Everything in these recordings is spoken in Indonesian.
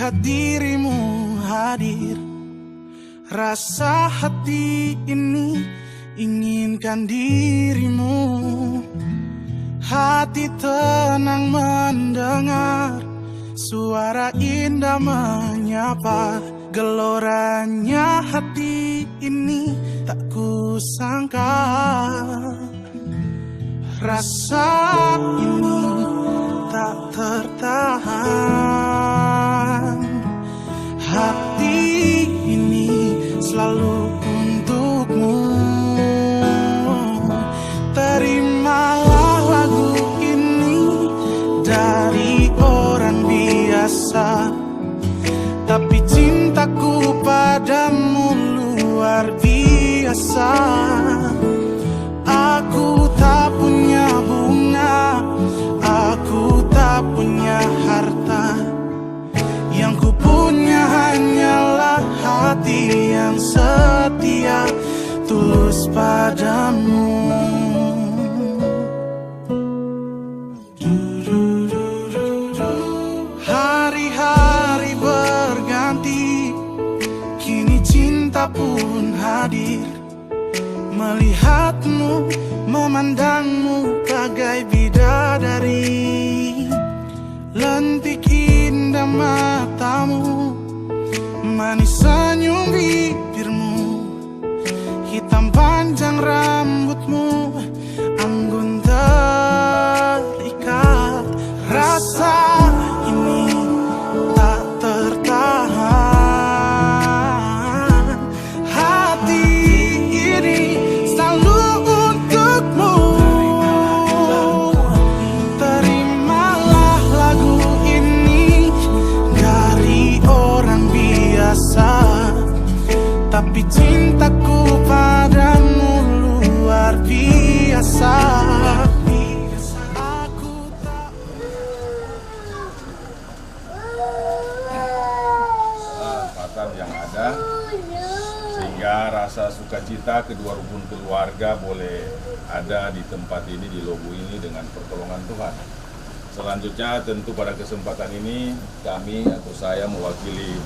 melihat dirimu hadir. Rasa hati ini inginkan dirimu. Hati tenang mendengar suara indah menyapa. Geloranya hati ini tak kusangka. Rasa ini tak tertahan. Hati ini selalu untukmu. Terimalah lagu ini dari orang biasa, tapi cintaku padamu luar biasa. Aku tak punya bunga, aku tak punya harta. Yang ku punya hanyalah hati yang setia, tulus padamu. Hari-hari berganti, kini cinta pun hadir. Melihatmu, memandangmu bagai bidadari. Lentik indah matamu, manis senyum bibirmu, hitam panjang rambutmu, anggun terikat. Rasa ini tak tertahan. Hati ini selalu untukmu. Terimalah lagu ini dari orang biasa, tapi cintaku padamu luar biasa. Yang ada sehingga rasa sukacita kedua rukun keluarga boleh ada di tempat ini, di Lobu ini dengan pertolongan Tuhan. Selanjutnya tentu pada kesempatan ini kami atau saya mewakili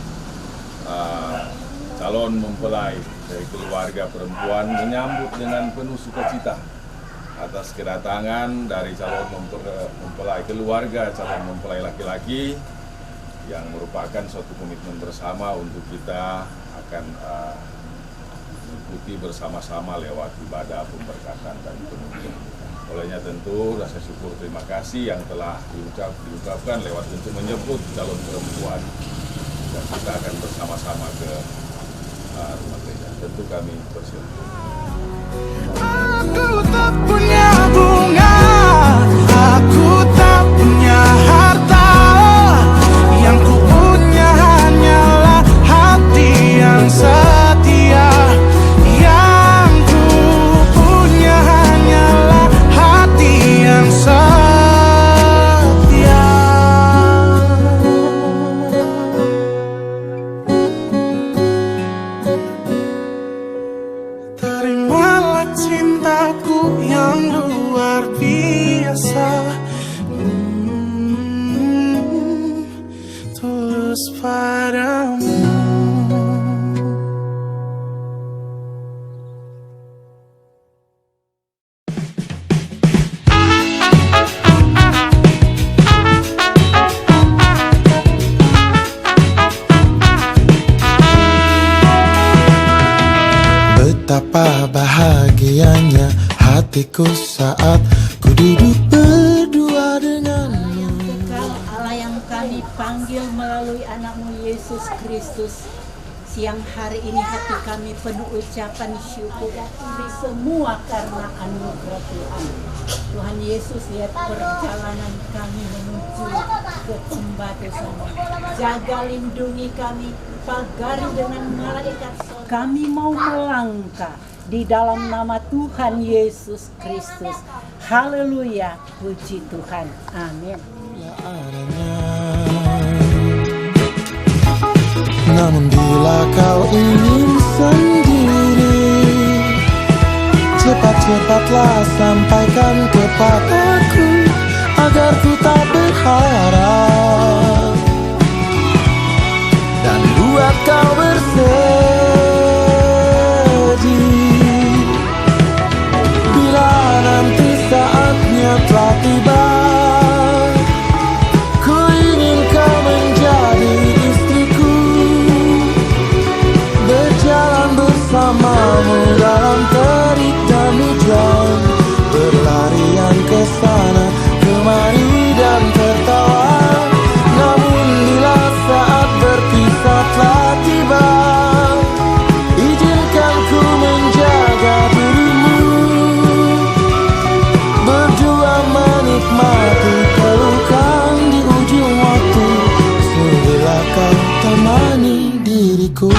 calon mempelai dari keluarga perempuan menyambut dengan penuh sukacita atas kedatangan dari calon mempelai keluarga calon mempelai laki-laki yang merupakan suatu komitmen bersama untuk kita akan ikuti bersama-sama lewat ibadah pemberkatan dan penutupan. Olehnya tentu rasa syukur terima kasih yang telah diungkapkan lewat tentu menyebut calon perempuan, dan kita akan bersama-sama ke rumah gereja. Tentu kami persilakan. Aku tak punya bunga, aku tak punya harta. Yang ku punya hanyalah hati yang setia. Yang ku punya hanyalah hati yang setia. Terimalah cintaku yang luar biasa. Tulus padamu. Betapa bahagianya hatiku saat ku duduk berdua denganmu. Kekal Allah yang kami panggil melalui anakmu Yesus Kristus. Siang hari ini hati kami penuh ucapan syukur. Ini semua karena anugerah Tuhan. Tuhan Yesus, lihat perjalanan kami menuju ke tembatu sana. Jaga lindungi kami, pagari dengan malaikat. Kami mau melangkah di dalam nama Tuhan Yesus Kristus. Haleluya, puji Tuhan. Amin. Namun bila kau ingin sendiri, cepat-cepatlah sampaikan kepadaku agar ku tak berharap. kau bersedih. Bila nanti saatnya telah tiba, ku ingin kau menjadi istriku, berjalan bersamamu dalam terik dan hujan, berlarian ke sana kemari dan tertawa. Namun bila saat berpisah telah tiba, izinkan ku menjaga dirimu, berjuang menikmati pelukan di ujung waktu, sudahlah kau temani diriku.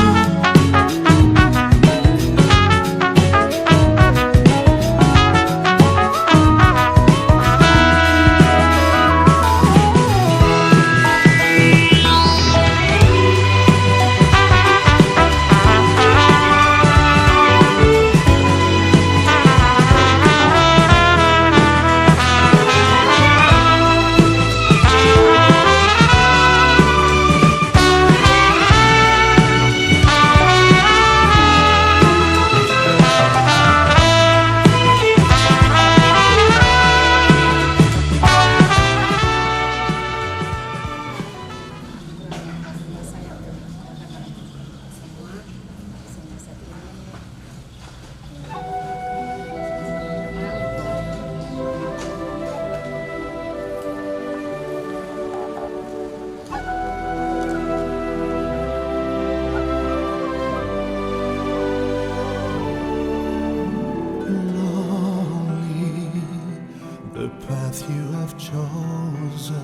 The path you have chosen,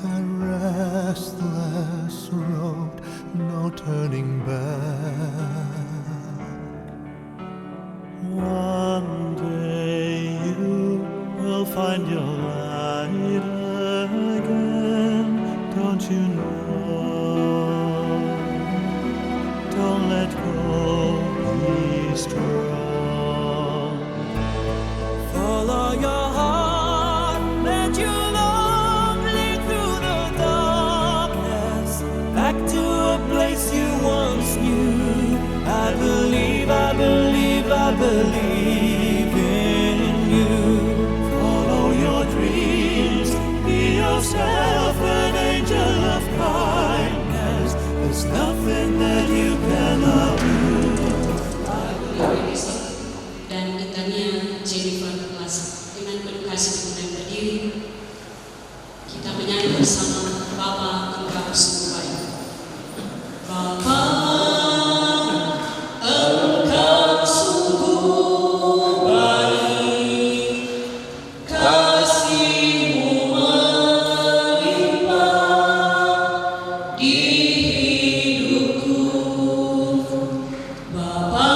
a restless road, no turning back. One day you will find your light again, don't you know? Don't let go, be strong. Follow your heart, let you lead through the darkness, back to a place you once knew. I believe, I believe, I believe in you. Follow your dreams, be yourself an angel of kindness. There's nothing that you cannot do. Dan kitanya Jennifer Plus dengan penuh kasih kemudian berdiri, kita menyanyi bersama Bapa Engkau sungguh baik. Bapa Engkau sungguh baik, kasih-Mu melimpah di hidupku. Bapa,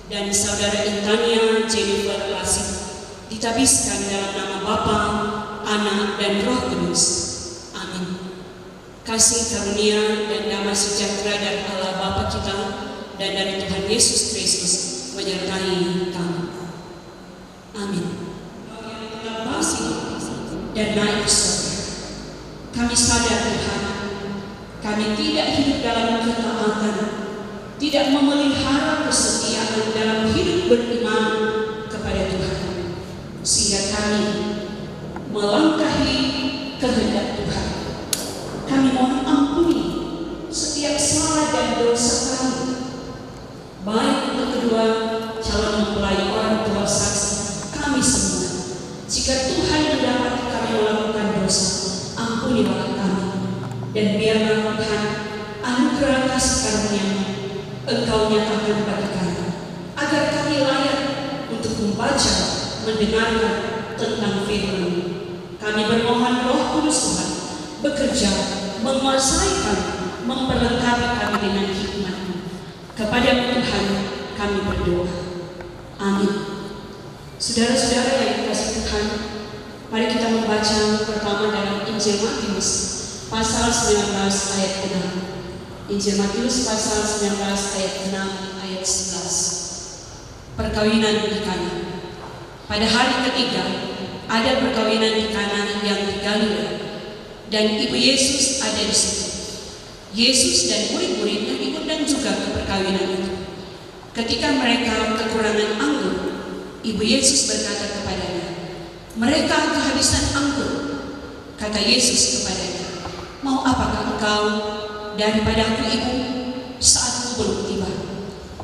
dan saudara Intania Jennifer Lasih ditabiskan dalam nama Bapa, Anak, dan Roh Kudus. Amin. Kasih karunia dan damai sejahtera dari Allah Bapa kita dan dari Tuhan Yesus Kristus menyertai kami. Amin. Kasih dan naik surga. Kami sadar Tuhan, kami tidak hidup dalam ketaatan, tidak memelihara kesetiaan dalam hidup beriman kepada Tuhan, sehingga kami melangkahi kehendak Tuhan. baik untuk kedua calon mempelai orang tua saksi kami semua. Jika Tuhan mendapati kami melakukan dosa, ampunilah kami, dan biarlah Tuhan anugerah kasih karunia-Mu Engkau nyatakan bagi kami, agar kami layak untuk membaca, mendengarkan tentang firman. Kami bermohon Roh Kudus Tuhan bekerja, menguasai kami, memperlengkapi kami dengan hikmat-Mu. Kepada Tuhan kami berdoa. Amin. Saudara-saudara yang dikasihi Tuhan, mari kita membaca pertama dalam Injil Matius pasal 19 ayat 6. Injil Matius pasal 19 ayat 6 ayat 11. Perkawinan di Kana. Pada hari ketiga ada perkawinan di Kana yang di Galilea, dan ibu Yesus ada di situ. Yesus dan murid-muridnya diundang juga ke perkawinan itu. Ketika mereka kekurangan anggur, ibu Yesus berkata kepadanya, "Mereka kehabisan anggur." Kata Yesus kepadanya, "Mau apakah engkau daripadaku, ibu? Saatku belum tiba."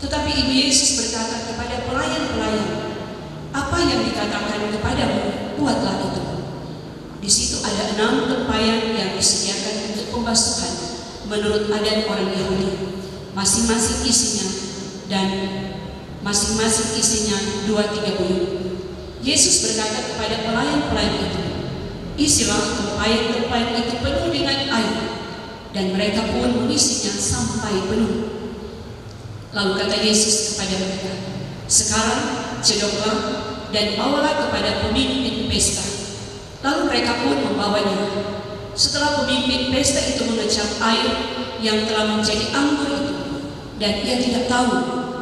Tetapi ibu Yesus berkata kepada pelayan-pelayan, "Apa yang dikatakan kepadamu, buatlah itu." Di situ ada 6 tempayan yang disediakan untuk pembasuhan menurut adat orang Yahudi, masing-masing isinya 2-3 buyut. Yesus berkata kepada pelayan-pelayan itu, "Isilah tempayan-tempayan itu penuh dengan air," dan mereka pun mengisinya sampai penuh. Lalu kata Yesus kepada mereka, "Sekarang cedoklah dan bawalah kepada pemimpin pesta." Lalu mereka pun membawanya. Setelah pemimpin pesta itu mengecap air yang telah menjadi anggur itu, dan ia tidak tahu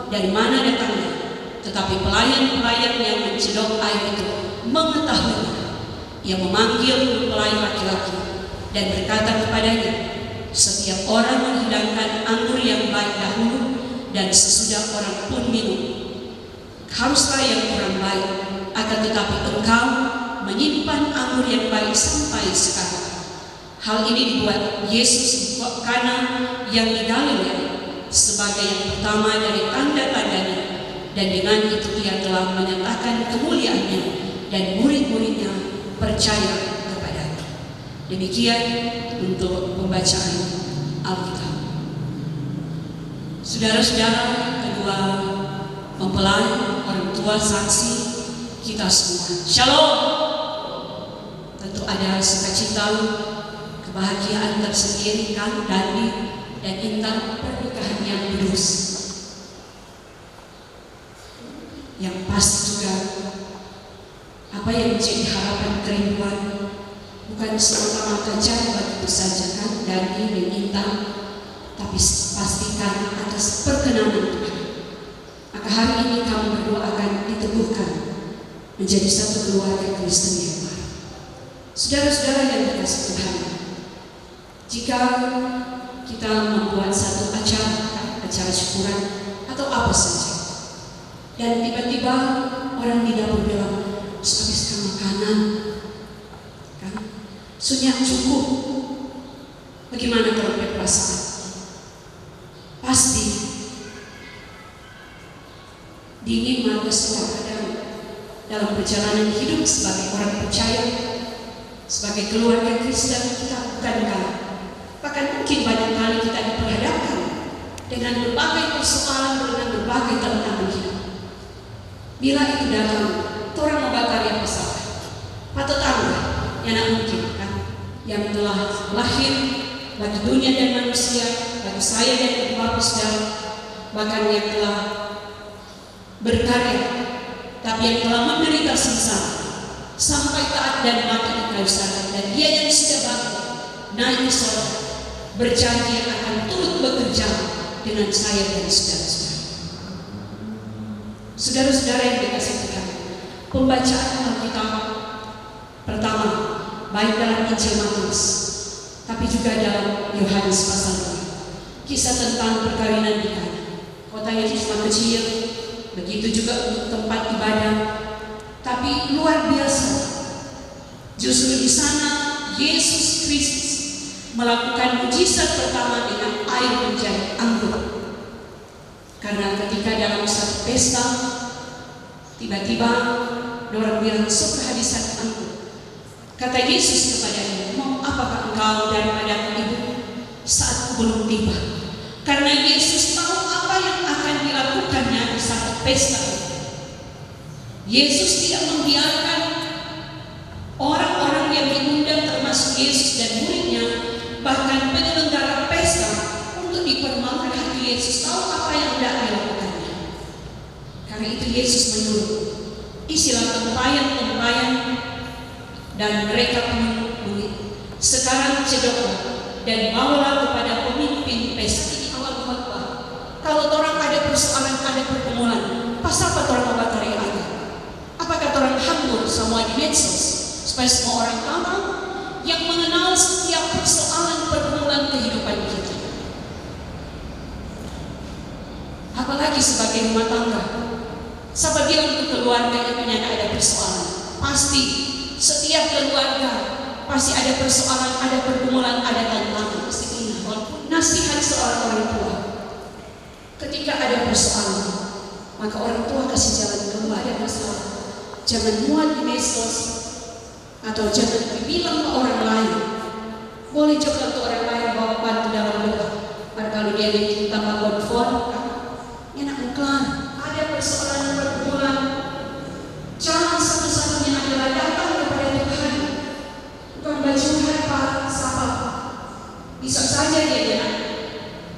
dari mana datangnya, tetapi pelayan-pelayan yang mencedok air itu mengetahuinya. Ia memanggil mempelai laki-laki dan berkata kepadanya, "Setiap orang menghidangkan anggur yang baik dahulu, dan sesudah orang pun minum. Haruslah yang kurang baik, akan tetapi engkau menyimpan anggur yang baik sampai sekarang." Hal ini dibuat Yesus di Kana yang di Galilea sebagai yang pertama dari tanda-tandanya, dan dengan itu ia telah menyatakan kemuliaannya, dan murid-muridnya percaya kepadanya. Demikian untuk pembacaan Alkitab. Saudara-saudara, kedua mempelai, orang tua saksi kita semua, Shalom. Tentu ada sukacita, kebahagiaan tersendiri kan Dandi dan Intan pernikahan yang kudus. Yang pasti juga apa yang menjadi harapan kerinduan bukan semata-mata cara begitu saja kan Dandi dan Intan, tapi pastikan atas perkenanan Tuhan. Maka hari ini kamu berdua akan diteguhkan menjadi satu keluarga Kristen yang baru. Saudara-saudara yang dikasihi Tuhan, jika kita membuat satu acara syukuran atau apa saja, dan tiba-tiba orang di dapur bilang, "Habiskan makanan, kan? Sunyak cukup." Bagaimana kalau berperasaan? Pasti dingin marga suara dalam perjalanan hidup sebagai orang percaya, sebagai keluarga Kristen. Kita bukan kalah. Bahkan mungkin banyak kali kita diperhadapkan dengan berbagai persoalan, dengan berbagai tantangan hidup. Bila itu datang, orang membakar yang besar. Patut tambah, yang tak mungkin kan? Yang telah lahir bagi dunia dan manusia, bagi saya dan ibu saudara, bahkan yang telah berkarya, tapi yang telah menderita sengsara sampai taat dan mati di kayu salib, dan Dia yang sudah bangkit naik ke sorga, berjanji akan turut bekerja dengan saya dan saudara-saudara. Saudara-saudara yang dikasihi Tuhan, pembacaan Alkitab pertama baik dalam Injil Matius, tapi juga dalam Yohanes pasal 2, kisah tentang perkawinan di Kana. Kota yang cuma kecil, begitu juga untuk tempat ibadah, tapi luar biasa. Justru di sana Yesus Kristus melakukan mujizat pertama dengan air menjadi anggur. Karena ketika dalam satu pesta, tiba-tiba orang bilang, sok kehabisan anggur. Kata Yesus kepadanya, mau apakah engkau daripada ibu saat belum tiba? Karena Yesus tahu apa yang akan dilakukannya di satu pesta. Yesus tidak membiarkan orang-orang yang diundang termasuk Yesus dan muridnya, bahkan penyelenggara pesta, untuk dipermalukan hati Yesus tahu apa yang hendak dilakukannya. Karena itu Yesus menyuruh, isilah tempayan-tempayan dan mereka murid. Sekarang cedoklah dan bawalah kepada pemimpin pesta. Ini awal khotbah. Kalau orang ada persoalan, ada pergumulan, pas apa orang membatari ada? Apakah orang hambur semua di medsos supaya semua orang tahu yang mengenal setiap persoalan pergumulan kehidupan kita? Apalagi sebagai rumah tangga, sebagai untuk keluarga yang punya ada persoalan, pasti setiap keluarga pasti ada persoalan, ada pergumulan, ada tantangan. Pasti ingat, walaupun nasihat seorang orang tua, ketika ada persoalan, maka orang tua kasih jalan keluar. Ada masalah, jangan muat di medsos atau jangan dibilang ke orang lain. Boleh juga untuk orang lain bawa bantu dalam doa. Kalau dia minta konfort, enak kelar. Ada persoalan pergumulan, jangan satu-satunya adalah datang kepada Tuhan. Bukan baju harpa sahabat. Bisa saja dia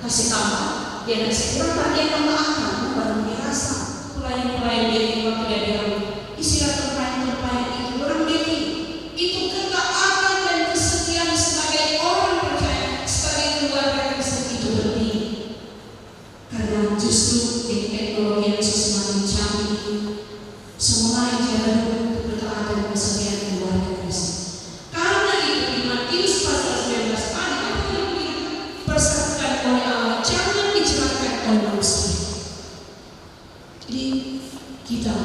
kasih tambah, dia kasih kurang, dia tambah akan baru dirasa. Pelayan-pelayan dia waktu dia bilang, isilah tempayan-tempayan itu orang ini. Itu ketaatan dan kesetiaan sebagai orang percaya, sebagai keluarga Kristen itu penting. Karena justru di teknologi yang semakin canggih, semua jalan untuk ketaatan dan kesetiaan keluarga Kristen. Karena itu di Matius pasal 19 ada yang dipersatukan oleh Allah, jangan dicerahkan oleh manusia. Jadi kita,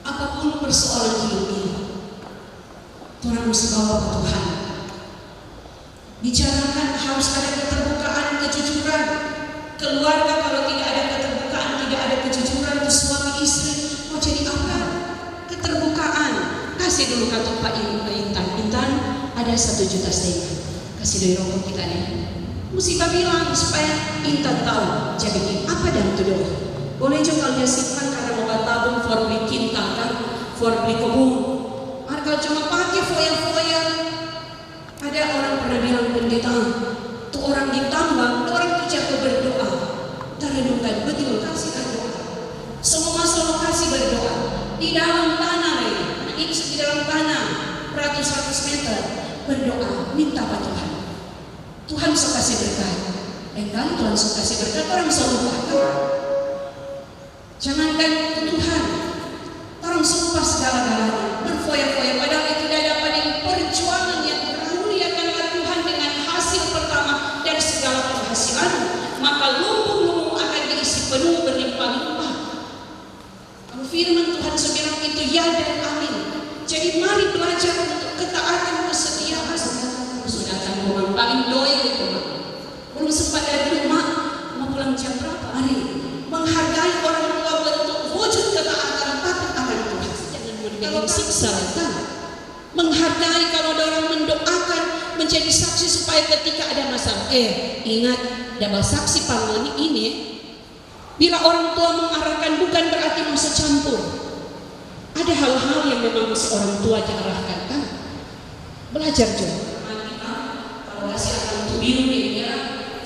apapun persoalan hidup ini, Tuhan mesti bawa ke Tuhan. Bicarakan, harus ada keterbukaan, kejujuran. Keluarga kalau tidak ada keterbukaan, tidak ada kejujuran, itu suami istri mau jadi apa? Keterbukaan. Kasih dulu kata Pak Intan. Intan ada 1 juta setengah. Kasih dari rokok kita nih. Musibah bilang supaya Intan tahu. Jadi apa dan itu doa. Boleh juga kalau dia simpan karena mau tabung for beli kinta kan, for beli kebun. Kalau cuma pakai foya-foya. Ada orang pernah bilang pendeta, tuh orang ditambang, orang tuh jago berdoa. Renungkan betul, kasihkan doa. Semua masalah kasih berdoa. Di dalam tanah, ini di dalam tanah, ratus-ratus meter berdoa, minta pada Tuhan. Tuhan suka kasih berkat. Kan Tuhan suka kasih berkat, orang selalu lupa. Jangankan itu Tuhan, orang sumpah segala-galanya, berfoya-foya, padahal itu tidak dapat perjuangan yang memuliakanlah Tuhan dengan hasil pertama dari segala penghasilan, maka lumbung-lumbung akan diisi penuh berlimpah-limpah. Kalau firman Tuhan sebilang itu ya dan amin. Jadi mari belajar untuk ketaatan, kesetiaan. Sudah akan orang paling doy itu, belum sempat dari rumah, mau pulang jam berapa? Mari menghargai orang tua bentuk wujud ketaatan takut akan Tuhan. Jangan siksa kan? Menghargai kalau ada orang mendoakan menjadi saksi supaya ketika ada masalah. Ingat, double saksi panggilan ini. Bila orang tua mengarahkan bukan berarti masuk campur. Ada hal-hal yang memang seorang tua diarahkan kan? Belajar juga. Kalau kasih akan biru dia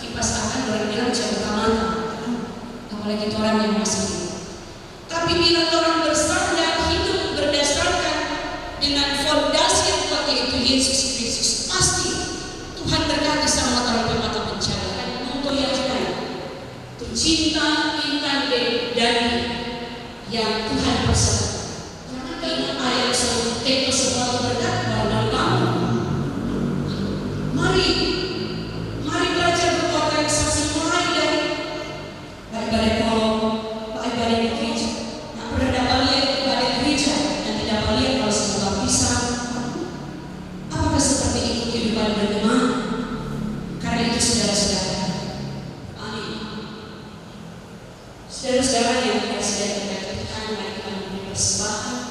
kipas akan orang bilang jaga mana. Apalagi orang yang masih hidup. Tapi bila orang bersandar hidup berdasarkan dengan fondasi yang kuat yaitu Yesus Kristus, pasti Tuhan berkati sama orang bermata pencarian untuk yang cinta intan dari yang Tuhan persatukan. Karena ingat ayat itu sebuah berkat dalam kamu. Mari belajar berorganisasi mulai dari baik-baik kolom, baik-baik gereja. Yang pernah dapat lihat baik gereja dan tidak dapat lihat kalau sebuah pisah. Apakah seperti itu kehidupan beriman? Karena itu saudara-saudara, Saudara-saudara yang dikasih dari Tuhan, mari kita memberi persembahan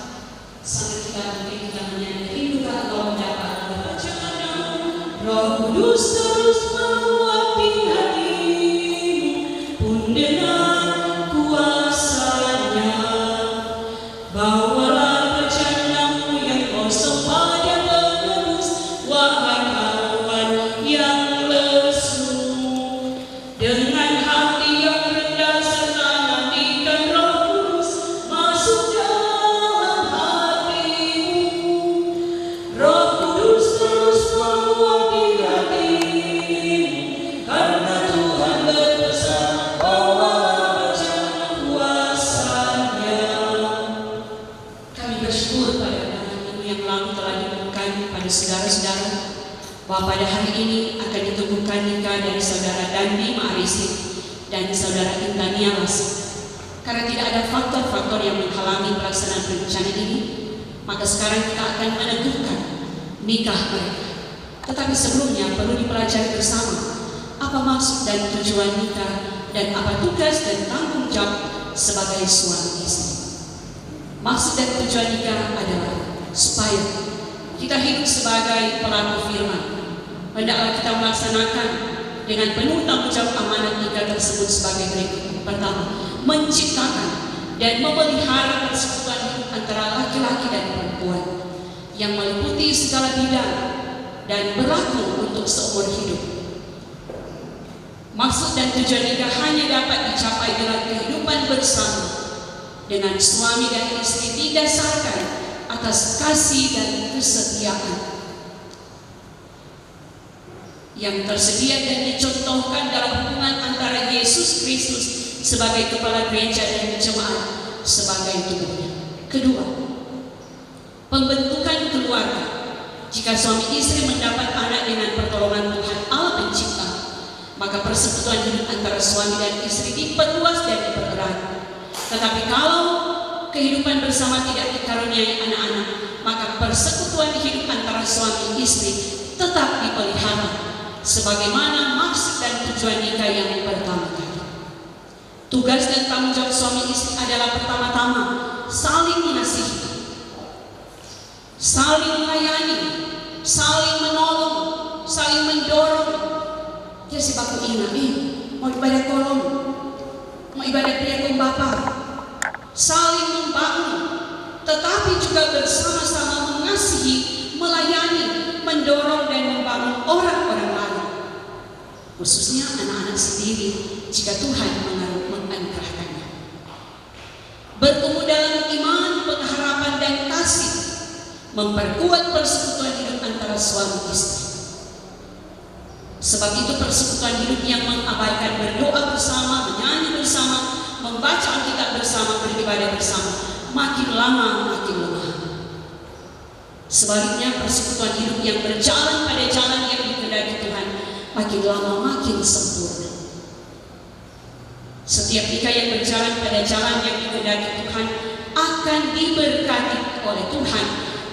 sambil kita memberi kita menyanyi rindu Allah dapat berjalan. Roh Kudus terus menguapi hatimu, pun dengan kuasanya bawalah berjalanmu yang kosong pada penebus, wahai kawan yang lesu. Dengan hati yang rendah serta nantikan Roh Kudus masuk dalam hatimu. Roh Kudus terus menguapi hatimu, karena Tuhan berpesan bawalah berjalan kuasanya. Kami bersyukur pada undangan yang lalu telah diberikan pada saudara-saudara bahwa pada hari ini akan diteguhkan nikah dari saudara Dandi Ma'arisi dan saudara Intania Lasik. Karena tidak ada faktor-faktor yang menghalangi pelaksanaan rencana ini, maka sekarang kita akan meneguhkan nikah mereka. Tetapi sebelumnya perlu dipelajari bersama apa maksud dan tujuan nikah dan apa tugas dan tanggung jawab sebagai suami istri. Maksud dan tujuan nikah adalah supaya kita hidup sebagai pelaku firman. Hendaklah kita melaksanakan dengan penuh tanggung jawab amanat nikah tersebut sebagai berikut. Pertama, menciptakan dan memelihara persekutuan hidup antara laki-laki dan perempuan yang meliputi segala bidang dan berlaku untuk seumur hidup. Maksud dan tujuan nikah hanya dapat dicapai dalam kehidupan bersama dengan suami dan istri didasarkan atas kasih dan kesetiaan yang tersedia dan dicontohkan dalam hubungan antara Yesus Kristus sebagai kepala gereja dan jemaat sebagai tubuhnya. Kedua, pembentukan keluarga. Jika suami istri mendapat anak dengan pertolongan Tuhan Allah Pencipta, maka persekutuan hidup antara suami dan istri diperluas dan dipererat. Tetapi kalau kehidupan bersama tidak dikaruniai anak-anak, maka persekutuan hidup antara suami istri tetap dipelihara sebagaimana maksud dan tujuan nikah yang pertama tadi. Tugas dan tanggung jawab suami istri adalah pertama-tama saling mengasihi, saling melayani, saling menolong, saling mendorong. Ya si baku ingat mau ibadah kolom, mau ibadah priakum Bapa, saling membangun, tetapi juga bersama-sama mengasihi, melayani, mendorong dan membangun orang-orang lain, khususnya anak-anak sendiri jika Tuhan menganugerahkannya. Bertumbuh dalam iman, pengharapan dan kasih, memperkuat persekutuan hidup antara suami istri. Sebab itu persekutuan hidup yang mengabaikan berdoa bersama, menyanyi bersama, membaca Alkitab bersama, beribadah bersama, makin lama makin lemah. Sebaliknya persekutuan hidup yang berjalan pada jalan yang dikehendaki Tuhan makin lama makin sempurna. Setiap nikah yang berjalan pada jalan yang dikehendaki Tuhan akan diberkati oleh Tuhan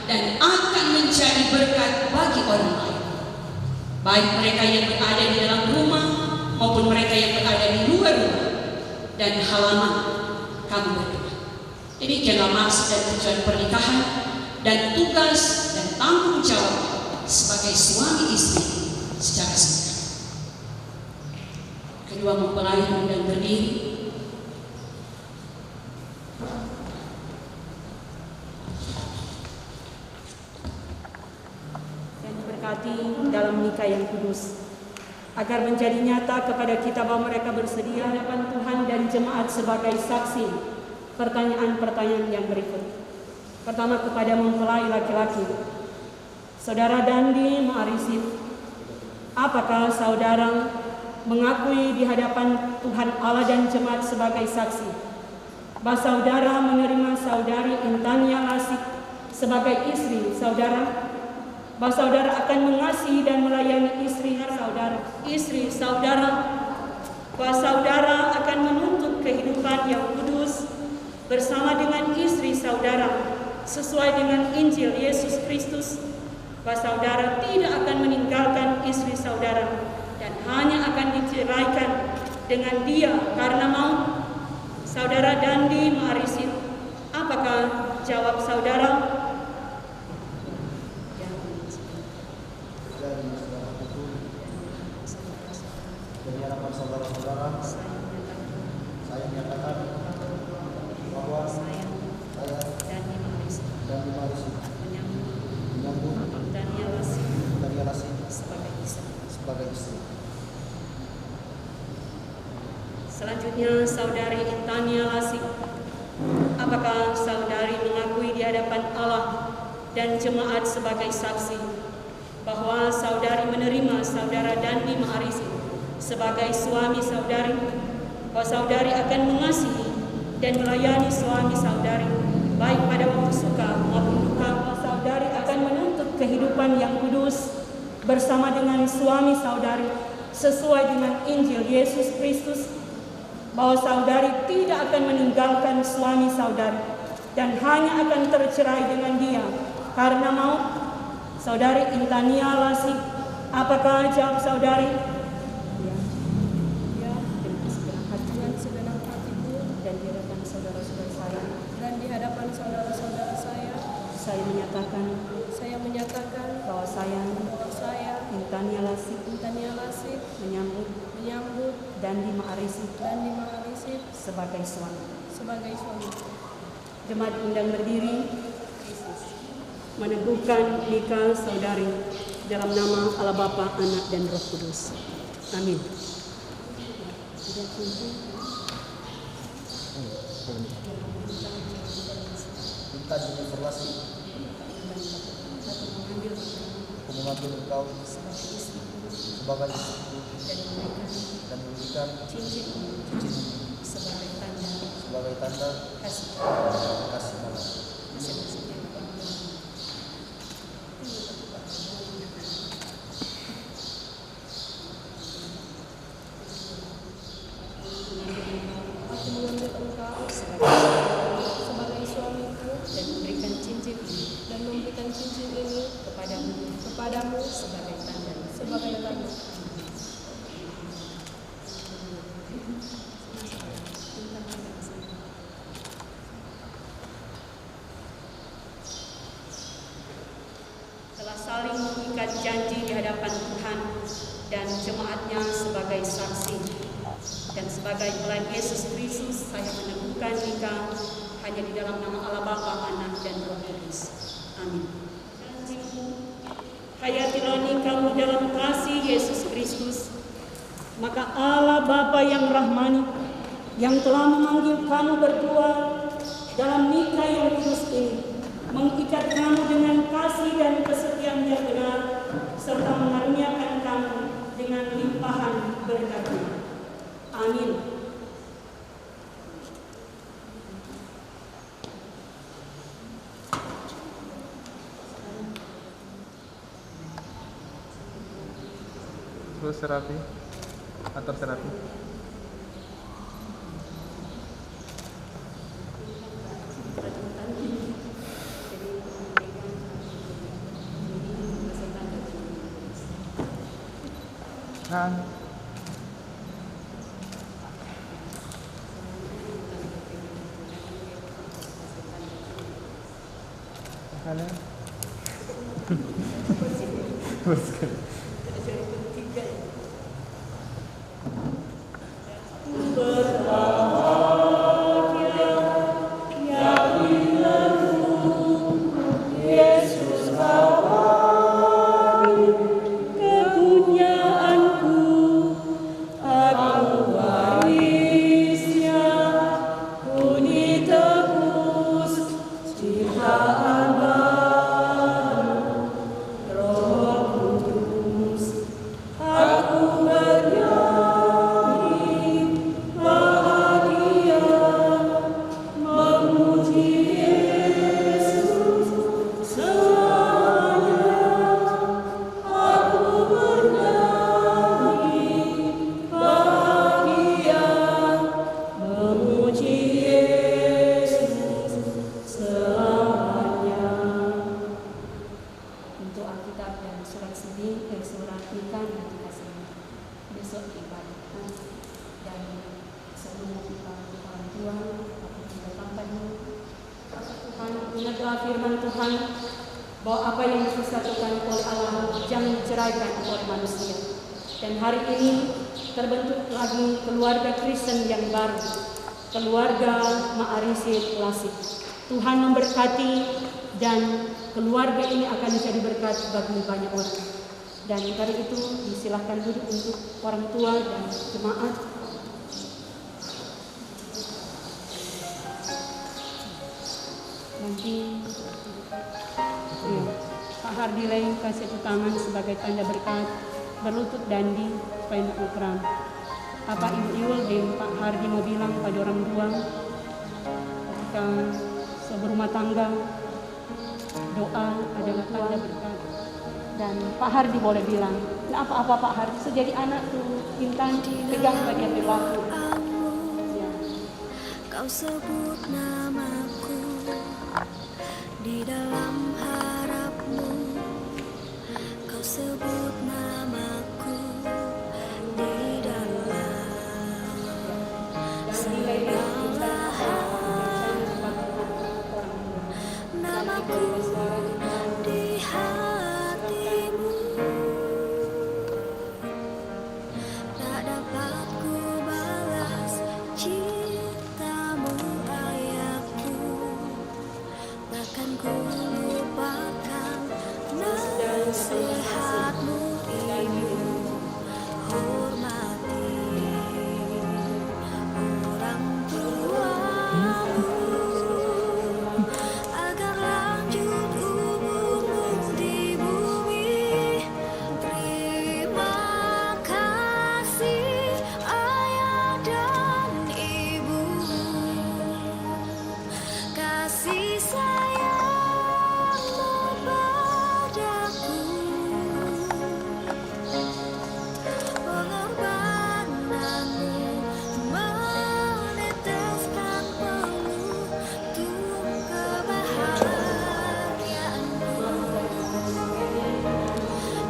dan akan menjadi berkat bagi orang lain, baik mereka yang berada di dalam rumah maupun mereka yang berada di luar rumah dan halaman kamu berdua. Demikianlah maksud dan tujuan pernikahan dan tugas dan tanggung jawab sebagai suami istri secara sempurna. Kedua mempelai dan berdiri. Dan diberkati dalam nikah yang kudus, agar menjadi nyata kepada kita bahwa mereka bersedia hadapan Tuhan dan jemaat sebagai saksi. Pertanyaan-pertanyaan yang berikut. Pertama, kepada mempelai laki-laki. Saudara Dandi Ma'arisi, apakah saudara mengakui di hadapan Tuhan Allah dan jemaat sebagai saksi bahwa saudara menerima saudari Intania Lasik sebagai istri saudara, bahwa saudara akan mengasihi dan melayani istri saudara, bahwa saudara akan menuntut kehidupan yang kudus bersama dengan istri saudara sesuai dengan Injil Yesus Kristus, bahwa saudara tidak akan meninggalkan istri saudara dan hanya akan diceraikan dengan dia karena maut. Saudara Dandi Marisin, apakah jawab saudara? Demi harapan saudara-saudara, saya menyatakan bahwa saya Dandi Marisin menyambut Daniel Lasih sebagai istri. sebagai istri. Selanjutnya saudari Intania Lasih, apakah saudari mengakui di hadapan Allah dan jemaat sebagai saksi bahwa saudari menerima saudara Dandi Marisin sebagai suami saudari, bahwa saudari akan mengasihi dan melayani suami saudari baik pada waktu suka maupun duka, bahwa saudari akan menuntut kehidupan yang kudus bersama dengan suami saudari sesuai dengan Injil Yesus Kristus, bahwa saudari tidak akan meninggalkan suami saudari dan hanya akan tercerai dengan dia karena maut. Saudari Intania Lasih, apakah jawab saudari? Ya, dengan segenap hatiku Dan di hadapan saudara-saudara saya, dan di hadapan saudara-saudara saya menyatakan saya menyatakan bahwa saya bahwa saya Intania Lasih Intania Lasih menyambut menyambut Dandi Marisin Dandi Marisin sebagai suami. sebagai suami. Jemaat undang berdiri meneguhkan nikah saudari dalam nama Allah Bapa, Anak, dan Roh Kudus. Amin. Kita Jennifer Lasih, aku mengambil engkau sebagai istriku dan memberikan cincin sebagai tanda kasih mama. Aku mengambil engkau sebagai suamiku Dan memberikan cincin dan memberikan cincin ini kepadamu sebagai tanda. sebagai tanda. Telah saling mengikat janji di hadapan Tuhan dan jemaatnya sebagai saksi, dan sebagai pelayan Yesus Kristus, saya meneguhkan nikah hanya di dalam nama Allah Bapa, Anak, dan Roh Kudus. Amin. Hayatilah nikahmu dalam kasih Yesus Kristus, maka Allah Bapa yang rahmani, yang telah memanggil kamu berdua dalam nikah yang kudus ini, mengikat kamu dengan kasih dan kesetiaan yang benar, serta mengaruniakan kamu dengan limpahan berkat-Nya. Amin. Terus Serapi, atur Serapi. Nah, kalian teruskan. Roh Kudus itulah firman Tuhan bahwa apa yang disatukan oleh Allah jangan diceraikan oleh manusia. Dan hari ini terbentuk lagi keluarga Kristen yang baru, keluarga Ma'arisi Klasik. Tuhan memberkati dan keluarga ini akan menjadi berkat bagi banyak orang. Dan kali itu disilahkan duduk untuk orang tua dan jemaat. Nanti Pak Hardilay kasih tangan sebagai tanda berkat, berlutut dandi supaya tidak ukuran. Apa Ibu dan Pak Hardi mau bilang pada orang tua ketika seberumah tangga doa adalah tanda berkat. Dan Pak Hardi boleh bilang, nah apa-apa Pak Hardi, sejadi anak tuh Intan pegang bagian perilaku. Ya. Kau sebut namaku di dalam harapmu, kau sebut namaku di dalam segala hal, namaku di hatimu, tak dapat ku balas cintamu ayahku, bahkan ku lupakan nasihatmu ibu. Hormati orang tuamu agar lanjut umurmu di bumi. Terima kasih ayah dan ibu, kasih sayangmu padaku, pengorbananmu meneteskan peluh untuk kebahagiaanku.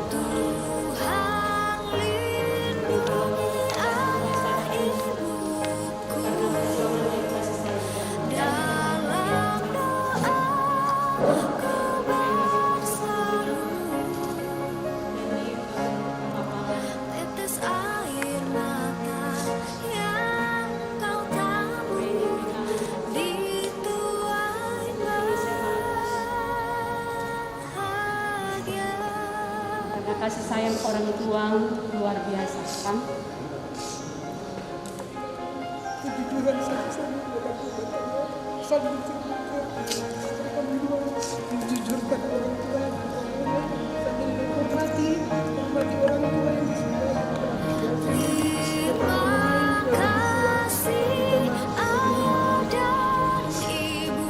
Tuhan lindungi ayah ibuku dalam doaku berseru, tetes air mata yang kau tabur di tuai bahagia. Karena kasih sayang orang tua luar biasa kan. Kejujuran saya sama orang tua, saling dijujurkan orang tua, saling menghormati orang tua yang Terima kasih ayah dan ibu,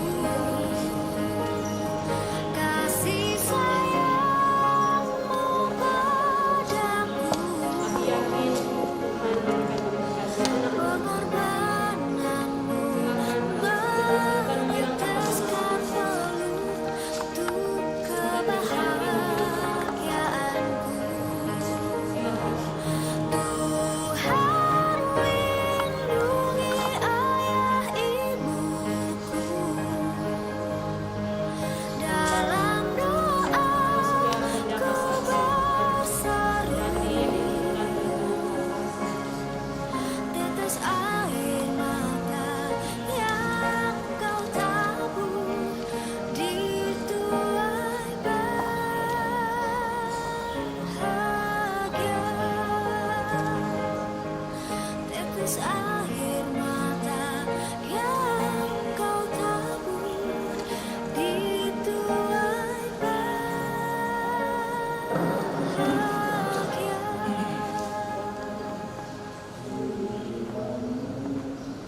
kasih sayangmu padaku, pengorbananmu meneteskan peluh untuk kebahagiaanku. Tuhan lindungi ayah ibuku dalam doaku berseru, tetes air mata yang kau tabur di tuai bahagia, tetes air mata yang kau tabur di tuai bahagia.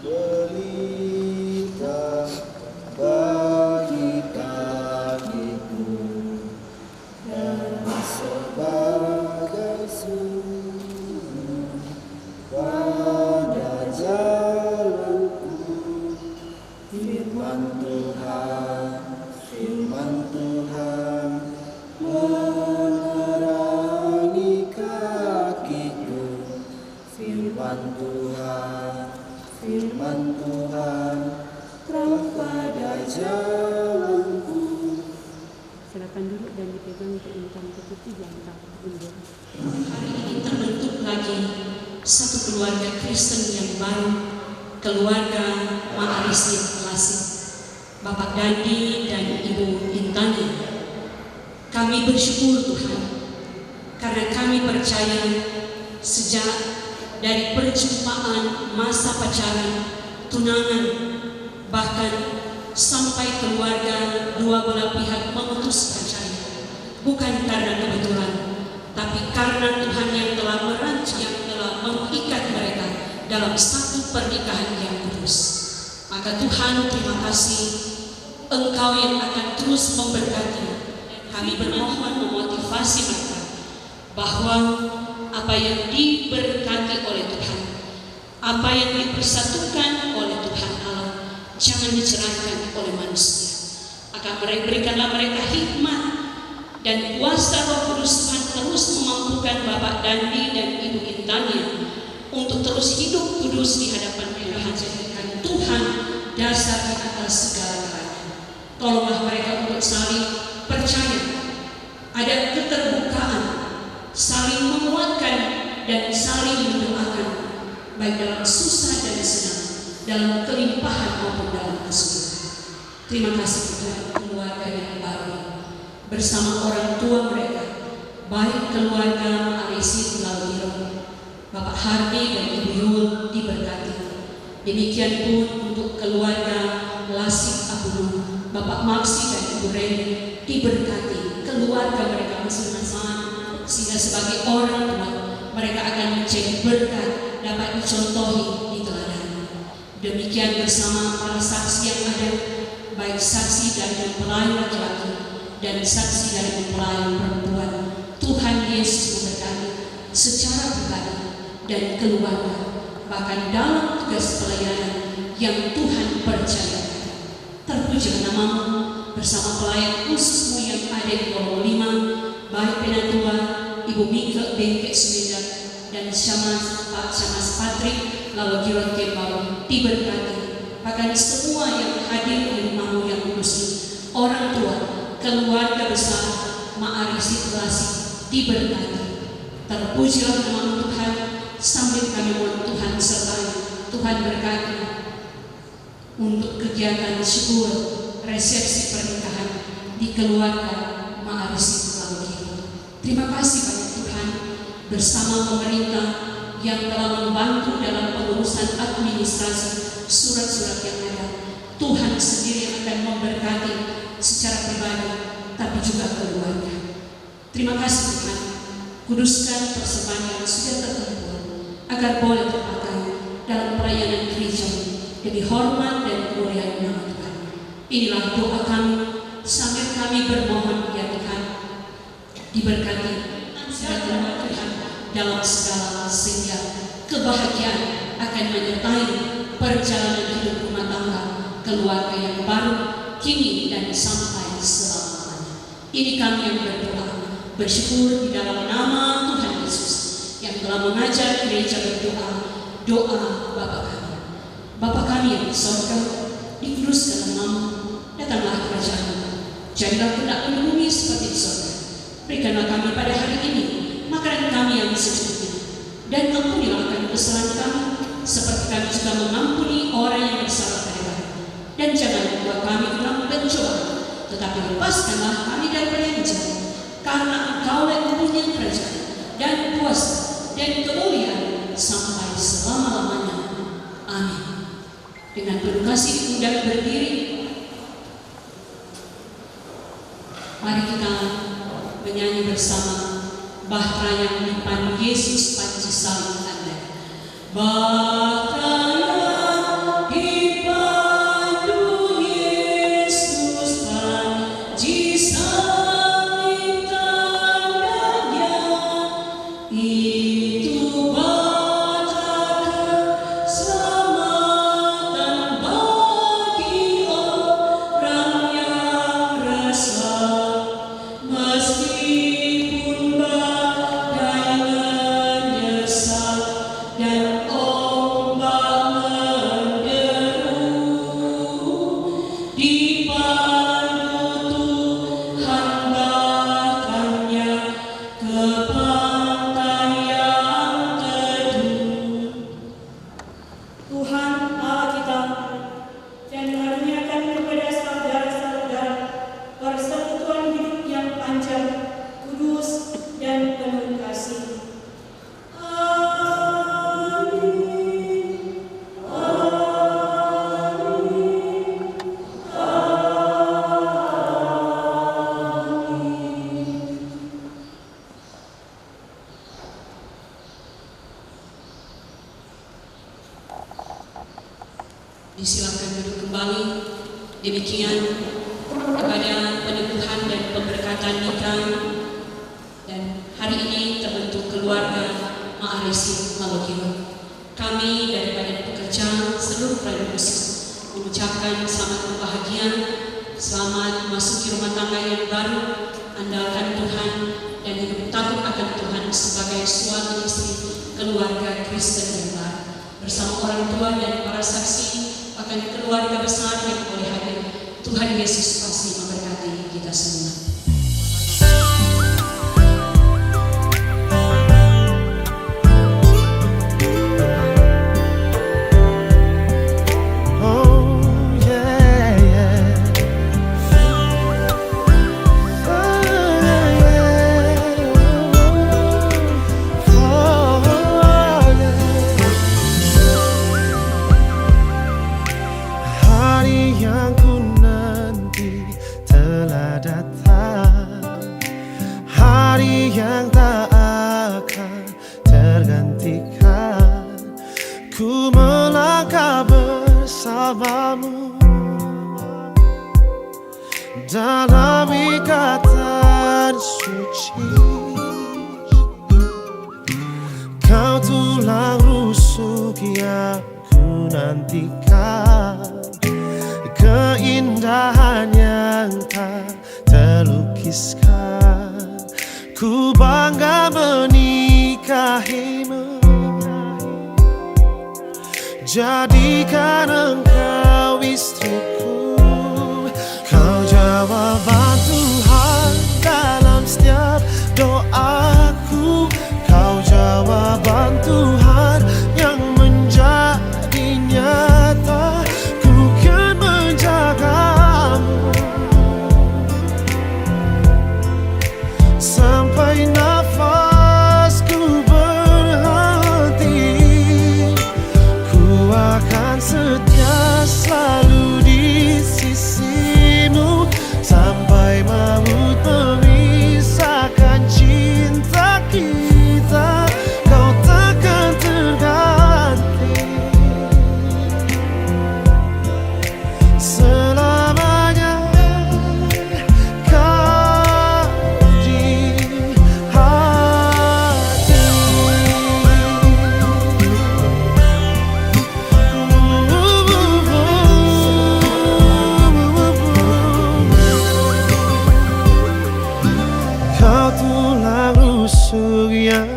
Pelita bagi kakiku dan sebagai sumber pada jalanku. Firman Tuhan menerangi kakiku. Firman Tuhan terang pada jalanku. Silakan duduk dan dipegang keinginan putih yang tak undur. Hari ini terbentuk lagi satu keluarga Kristen yang baru, keluarga Ma'arisi Lasih, Bapak Dandi dan Ibu Intani. Kami bersyukur Tuhan, karena kami percaya sejak dari perjumpaan masa pacaran, tunangan, bahkan sampai keluarga dua belah pihak memutuskan cerai, bukan karena kebetulan, tapi karena Tuhan yang telah merancang, yang telah mengikat mereka dalam satu pernikahan yang kudus. Maka Tuhan, terima kasih, Engkau yang akan terus memberkati. Kami bermohon memotivasi mereka bahwa apa yang diberkati oleh Tuhan, apa yang dipersatukan oleh Tuhan Allah, jangan diceraikan oleh manusia. Akan berikanlah mereka hikmat dan kuasa Roh Kudus Tuhan terus memampukan Bapak Dandi dan Ibu Intania untuk terus hidup kudus di hadapan Tuhan. Jadikan Tuhan dasar di atas segala-galanya. Tolonglah mereka untuk saling percaya, ada keterbukaan, saling menguatkan dan saling mendoakan, baik dalam susah dan senang, dalam kelimpahan maupun dalam kesulitan. Terima kasih Tuhan, keluarga yang baru bersama orang tua mereka, baik keluarga Ma'arisi Laliro, Bapak Hardi dan Ibu Yul diberkati. Demikian pun untuk keluarga Lasih Abunu, Bapak Maksi dan Ibu Reni diberkati, keluarga mereka masing-masing, sehingga sebagai orang tua mereka akan menjadi berkat, dapat dicontohi, diteladani. Demikian bersama para saksi yang ada, baik saksi dari mempelai laki-laki dan saksi dari mempelai perempuan. Tuhan Yesus memberkati secara pribadi dan keluarga, bahkan dalam tugas pelayanan yang Tuhan percayakan. Terpujilah namamu bersama pelayan khususmu yang ada di Kolom 5, baik Penatua Ibu Mika Bengkek Sumedang dan Pak Syamas Patrik lalu Giron Kembang diberkati. Bahkan semua yang hadir di rumahmu yang kudus ini, orang tua, keluarga besar Ma'arisi Lasih diberkati. Terpujilah namamu Tuhan, sambil kami mohon Tuhan sertai, Tuhan berkati untuk kegiatan syukur resepsi pernikahan di keluarga Ma'arisi Lalugiro. Terima kasih banyak Tuhan, bersama pemerintah yang telah membantu dalam pengurusan administrasi surat-surat yang ada. Tuhan sendiri yang akan memberkati secara pribadi, tapi juga keluarga. Terima kasih Tuhan, kuduskan persembahan yang sudah terkumpul agar boleh terpakai dalam pelayanan gereja demi hormat dan kemuliaan nama Tuhan. Inilah doa kami sambil kami bermohon ya Tuhan, diberkati segala Tuhan dalam segala, sehingga kebahagiaan akan menyertai perjalanan hidup rumah tangga keluarga yang baru kini dan sampai selama-lamanya. Ini kami yang berdoa, bersyukur di dalam nama Tuhan Yesus yang telah mengajar gereja berdoa, doa Bapa kami. Bapa kami yang di sorga, dikuduskanlah namamu, datanglah kerajaan-Mu, jadilah kehendak-Mu di bumi seperti di sorga. Berikanlah kami pada hari ini makanan kami yang secukupnya, dan ampunilah kami kesalahan kami, seperti kami juga mengampuni orang yang bersalah pada kami. Dan jangan membawa kami ke dalam pencobaan, tetapi lepaskanlah kami daripada yang jahat, karena Engkau yang mempunyai kerajaan dan kuasa dan kemuliaan sampai selama-lamanya. Amin. Dengan penuh kasih diundang berdiri. Mari kita menyanyi bersama Bahtera yang dipandu Yesus panci salib Anda. Bahtera yang dipandu Yesus panci salib tandanya, itu bahtera keselamatan bagi orang yang resah. Meskipun badai menyesal dan Tuhan Allah kita, dan karuniakan kepada saudara-saudara persekutuan hidup yang panjang, kudus, dan penuh kasih. Disilakan duduk kembali. Demikian kepada peneguhan dan pemberkatan nikah, dan hari ini terbentuk keluarga Ma'arisi Malogilo. Kami dari Badan Pekerja seluruh Rakyat Khusus mengucapkan selamat berbahagia, selamat memasuki rumah tangga yang baru, andalkan Tuhan dan hidup takut akan Tuhan sebagai suami istri keluarga Kristen yang baru, bersama orang tua dan para saksi akan keluarga besar yang boleh hadir. Tuhan Yesus pasti memberkati kita semua. Hari yang tak akan tergantikan, ku melangkah bersamamu dalam ikatan suci. Kau tulang rusuk yang ku nantikan, keindahan yang tak terlukiskan. Ku bangga menikahimu, jadikan engkau istriku. Kau jawaban Tuhan dalam setiap doaku. Kau jawaban Tuhan yang menjadi nyata. Ku kan menjagamu sampai nafasku berhenti. Ku akan setia selalu di sisimu sampai maut memisahkan cinta kita. Kau takkan terganti selamanya. Kau tulang rusuk yang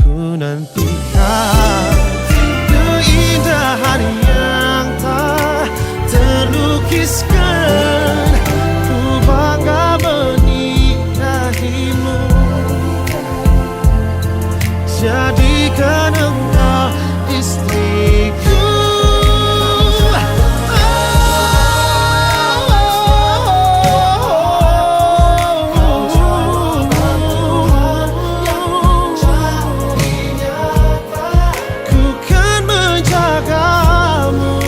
ku nantikan, keindahan yang tak terlukiskan. Ku bangga menikahimu, jadikan engkau istriku. Ku kan menjagamu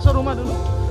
Masuk rumah dulu.